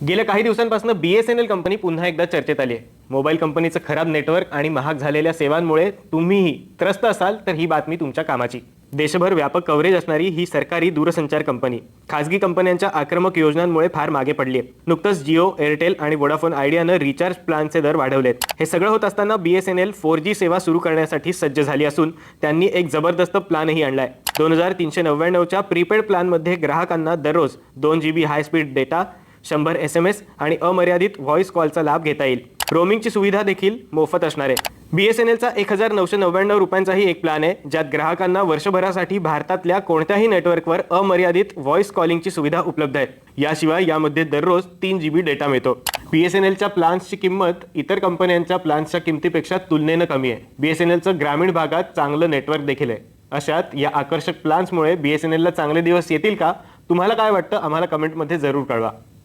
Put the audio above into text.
गेल्या काही दिवसांपासून BSNL कंपनी पुन्हा एकदा चर्चेत आली आहे। मोबाईल कंपनीचं खराब नेटवर्क आणि महाग झालेल्या सेवांमुळे तुम्हीही त्रस्त असाल तर ही बातमी तुमच्या कामाची। देशभर व्यापक कव्हरेज असणारी ही सरकारी दूरसंचार कंपनी खासगी कंपन्यांच्या आक्रमक योजनांमुळे फार मागे पडली आहे। नुकतंच जिओ, एअरटेल आणि वोडाफोन आयडियानं रिचार्ज प्लॅनचे दर वाढवलेत। हे सगळं होत असताना BSNL 4G सेवा सुरू करण्यासाठी सज्ज झाली असून त्यांनी एक जबरदस्त प्लॅनही आणलाय। 2399 च्या प्रीपेड प्लॅनमध्ये ग्राहकांना दररोज 2 GB high speed data, 100 SMS आणि अमर्यादित व्हॉइस कॉलचा लाभ घेता येईल। रोमिंगची सुविधा देखील मोफत असणार आहे। BSNLचा 1999 रुपयांचाही एक प्लॅन आहे, ज्यात ग्राहकांना वर्षभरासाठी भारतातल्या कोणत्याही नेटवर्कवर अमर्यादित व्हॉइस कॉलिंगची सुविधा उपलब्ध आहे। याशिवाय यामध्ये दररोज 3 GB डेटा मिळतो। BSNLच्या प्लॅन्सची किंमत इतर कंपन्यांच्या प्लॅन्सच्या किमतीपेक्षा तुलनेनं कमी आहे। BSNLचं ग्रामीण भागात चांगलं नेटवर्क देखील आहे। अशात या आकर्षक प्लॅन्समुळे BSNLला चांगले दिवस येतील का? तुम्हाला काय वाटतं? आम्हाला कमेंटमध्ये जरूर कळवा।